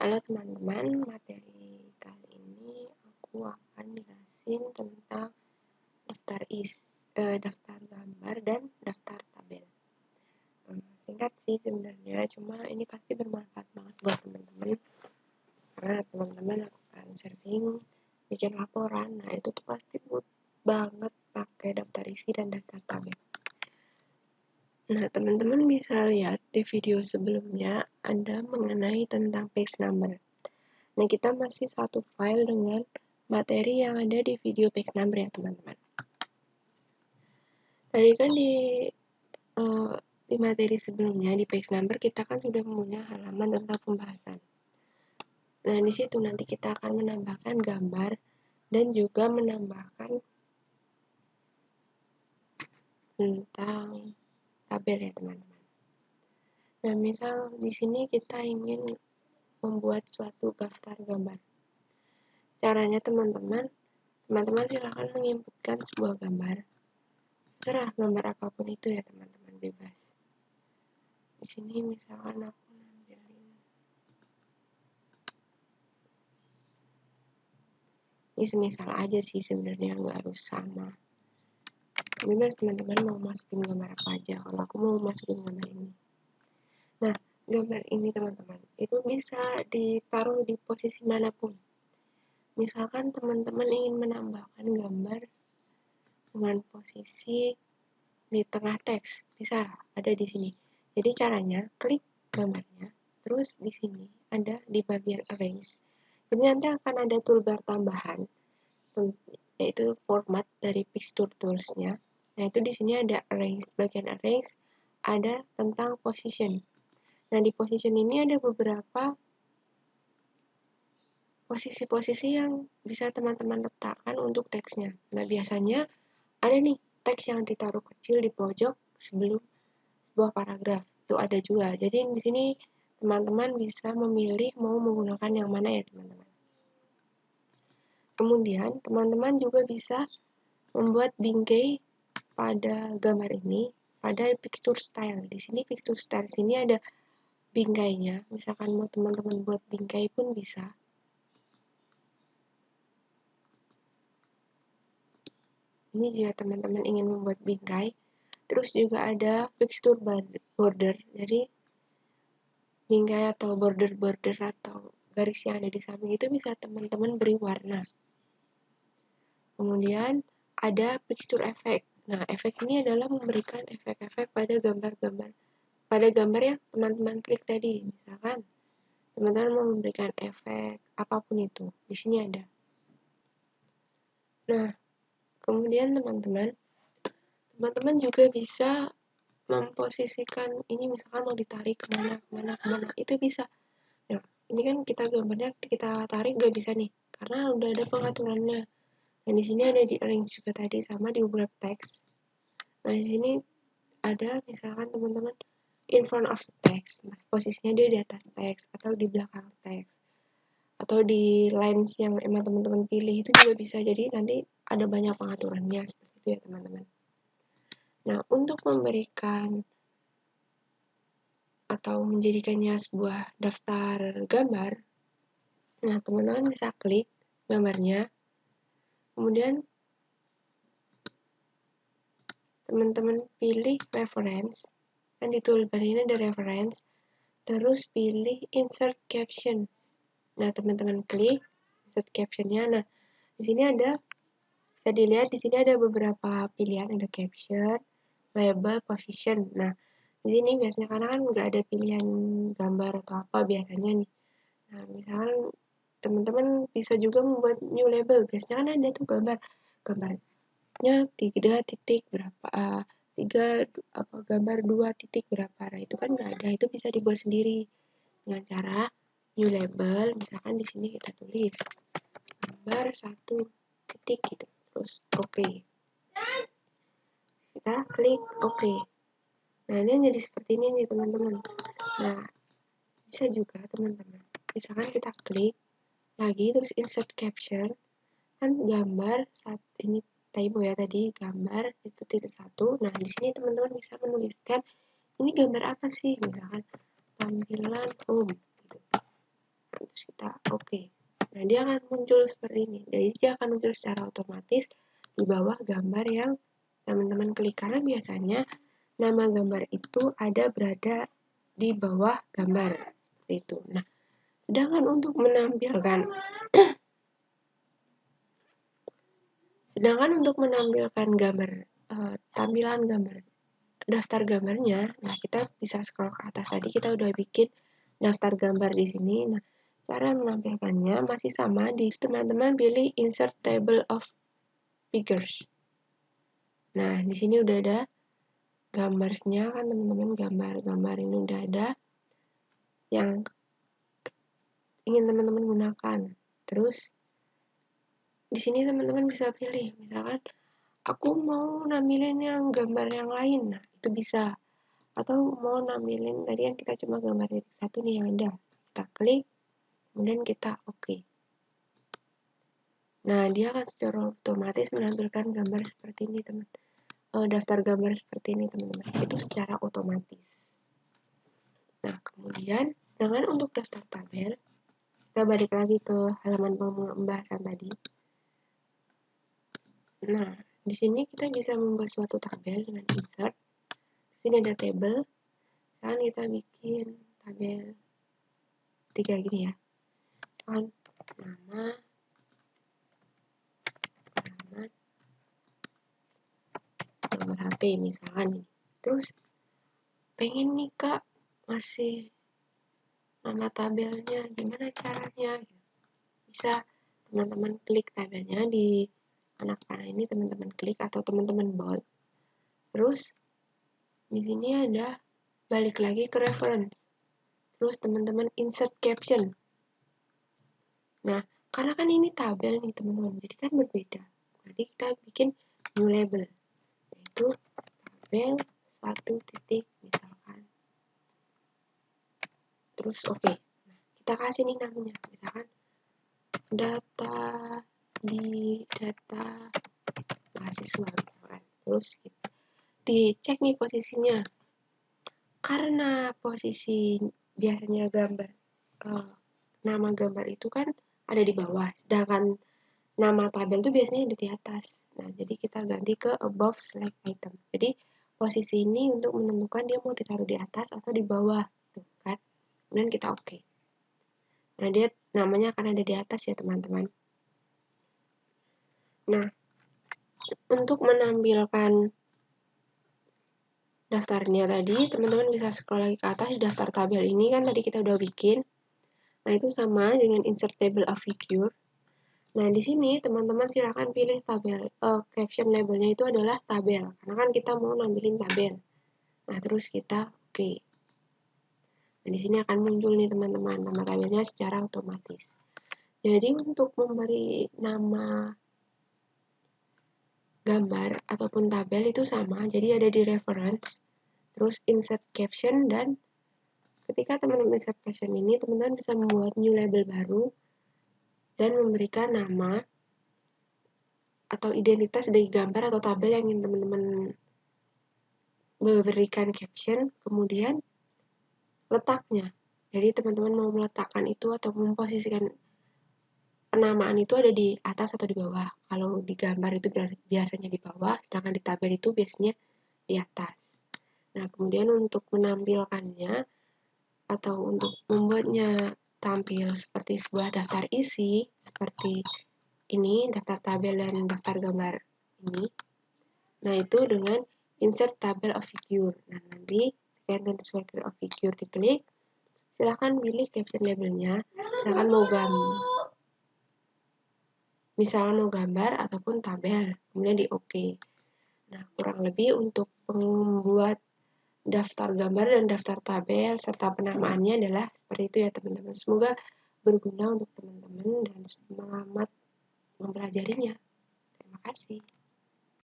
Halo teman-teman, materi kali ini aku akan jelasin tentang daftar gambar dan daftar tabel. Singkat sih sebenarnya, cuma ini pasti bermanfaat banget buat teman-teman karena teman-teman akan sering bikin laporan. Nah, itu tuh pasti banget pakai daftar isi dan daftar tabel. Nah, teman-teman bisa lihat di video sebelumnya ada mengenai tentang page number. Nah, kita masih satu file dengan materi yang ada di video page number ya, teman-teman. Tadi kan di materi sebelumnya, di page number, kita kan sudah punya halaman tentang pembahasan. Nah, di situ nanti kita akan menambahkan gambar dan juga menambahkan tentang tabel ya, teman-teman. Nah, misal di sini kita ingin membuat suatu daftar gambar. Caranya teman-teman silakan menginputkan sebuah gambar. Terserah gambar apapun itu ya teman-teman, bebas. Di sini misalkan aku ambilin ini semisal aja sih, sebenarnya nggak harus sama. Bebas teman-teman mau masukin gambar apa aja. Kalau aku mau masukin gambar ini. Nah, gambar ini teman-teman itu bisa ditaruh di posisi manapun. Misalkan teman-teman ingin menambahkan gambar dengan posisi di tengah teks, bisa ada di sini. Jadi caranya klik gambarnya, terus di sini ada di bagian arrange. Jadi nanti akan ada toolbar tambahan, yaitu format dari picture tools-nya. Nah, itu di sini ada arrange. Bagian arrange ada tentang position. Nah, di position ini ada beberapa posisi-posisi yang bisa teman-teman letakkan untuk teksnya. Nah, biasanya ada nih teks yang ditaruh kecil di pojok sebelum sebuah paragraf. Itu ada juga. Jadi di sini teman-teman bisa memilih mau menggunakan yang mana ya, teman-teman. Kemudian, teman-teman juga bisa membuat bingkai pada gambar ini pada picture style. Di sini picture style sini ada bingkainya. Misalkan mau teman-teman buat bingkai pun bisa. Ini jika teman-teman ingin membuat bingkai. Terus juga ada picture border. Jadi bingkai atau border atau garis yang ada di samping itu bisa teman-teman beri warna. Kemudian ada picture effect. Nah, efek ini adalah memberikan efek-efek pada gambar yang teman-teman klik tadi. Misalkan teman-teman mau memberikan efek apapun itu, di sini ada. Nah, kemudian teman-teman juga bisa memposisikan ini, misalkan mau ditarik kemana, itu bisa. Nah, ini kan gambarnya kita tarik gak bisa nih, karena udah ada pengaturannya. Dan di sini ada di arrange juga tadi, sama di wrap text. Nah, di sini ada misalkan teman-teman in front of the text, posisinya dia di atas teks atau di belakang teks atau di lines yang emang teman-teman pilih, itu juga bisa. Jadi nanti ada banyak pengaturannya seperti itu ya, teman-teman. Nah, untuk memberikan atau menjadikannya sebuah daftar gambar, nah teman-teman bisa klik gambarnya, kemudian teman-teman pilih reference, kan di toolbar ini ada reference, terus pilih insert caption. Nah, teman-teman klik insert captionnya. Nah, di sini bisa dilihat di sini ada beberapa pilihan, ada caption, label, position. Nah, di sini biasanya karena kan nggak ada pilihan gambar atau apa biasanya nih. Nah, misalkan teman-teman bisa juga membuat new label. Biasanya kan ada tuh gambarnya 3 titik berapa, gambar 2 titik berapa. Nah, itu kan nggak ada, itu bisa dibuat sendiri dengan cara new label. Misalkan di sini kita tulis gambar 1 titik gitu, terus oke. Kita klik oke. Nah, ini jadi seperti ini nih, teman-teman. Nah, bisa juga teman-teman, misalkan kita klik lagi terus insert caption, kan gambar saat ini typo ya tadi, gambar itu .1. Nah, di sini teman-teman bisa menuliskan ini gambar apa sih, misalkan tampilan home gitu. Nah, itu oke. Nah, dia akan muncul seperti ini. Jadi dia akan muncul secara otomatis di bawah gambar yang teman-teman klik. Karena biasanya nama gambar itu berada di bawah gambar seperti itu. Nah, sedangkan untuk menampilkan gambar tampilan gambar daftar gambarnya, nah kita bisa scroll ke atas. Tadi kita udah bikin daftar gambar di sini. Nah, cara menampilkannya masih sama. Di teman-teman pilih insert table of figures. Nah, di sini udah ada gambarnya kan teman-teman, gambar ini udah ada yang ingin teman-teman gunakan. Terus di sini teman-teman bisa pilih, misalkan aku mau nampilin yang gambar yang lain, nah itu bisa. Atau mau nampilin tadi yang kita cuma gambar titik satu nih yang ada, kita klik, kemudian kita oke. Nah, dia akan secara otomatis menampilkan gambar seperti ini, teman. Daftar gambar seperti ini, teman-teman. Itu secara otomatis. Nah, kemudian, sedangkan untuk daftar tabel, kita balik lagi ke halaman pembahasan tadi. Nah, di sini kita bisa membuat suatu tabel dengan insert. Di sini ada table. Sekarang kita bikin tabel 3 gini ya. Kan nama, alamat, nomor HP misalkan nih. Terus pengen nih Kak masih nama tabelnya gimana caranya? Bisa teman-teman klik tabelnya di anak panah ini, teman-teman klik atau teman-teman bold. Terus di sini ada balik lagi ke reference. Terus teman-teman insert caption. Nah, karena kan ini tabel nih teman-teman, jadi kan berbeda. Jadi kita bikin new label, yaitu tabel 1 titik misalkan. Terus oke. Nah, kita kasih nih namanya, misalkan data mahasiswa misalkan. Terus kita dicek nih posisinya. Karena posisi biasanya nama gambar itu kan ada di bawah, sedangkan nama tabel itu biasanya ada di atas. Nah, jadi kita ganti ke above select item. Jadi posisi ini untuk menentukan dia mau ditaruh di atas atau di bawah, tuh kan. Kemudian kita oke. Nah, dia namanya akan ada di atas ya, teman-teman. Nah, untuk menampilkan daftarnya tadi, teman-teman bisa scroll lagi ke atas di daftar tabel ini kan tadi kita udah bikin. Nah, itu sama dengan insert table of figure. Nah, di sini teman-teman silahkan pilih tabel, caption labelnya itu adalah tabel, karena kan kita mau nampilin tabel. Nah, terus kita oke. Nah, di sini akan muncul nih teman-teman nama tabelnya secara otomatis. Jadi untuk memberi nama gambar ataupun tabel itu sama, jadi ada di reference, terus insert caption, dan ketika teman-teman insert caption ini, teman-teman bisa membuat new label baru dan memberikan nama atau identitas dari gambar atau tabel yang ingin teman-teman memberikan caption, kemudian letaknya. Jadi teman-teman mau meletakkan itu atau memposisikan penamaan itu ada di atas atau di bawah. Kalau di gambar itu biasanya di bawah, sedangkan di tabel itu biasanya di atas. Nah, kemudian untuk menampilkannya atau untuk membuatnya tampil seperti sebuah daftar isi, seperti ini, daftar tabel dan daftar gambar ini. Nah, itu dengan insert table of figure. Nah, nanti ketika sesuai of figure diklik, silahkan pilih caption labelnya. Misalkan mau gambar ataupun tabel, kemudian di OK. Nah, kurang lebih untuk membuat daftar gambar dan daftar tabel serta penamaannya adalah seperti itu ya teman-teman. Semoga berguna untuk teman-teman dan selamat mempelajarinya. Terima kasih.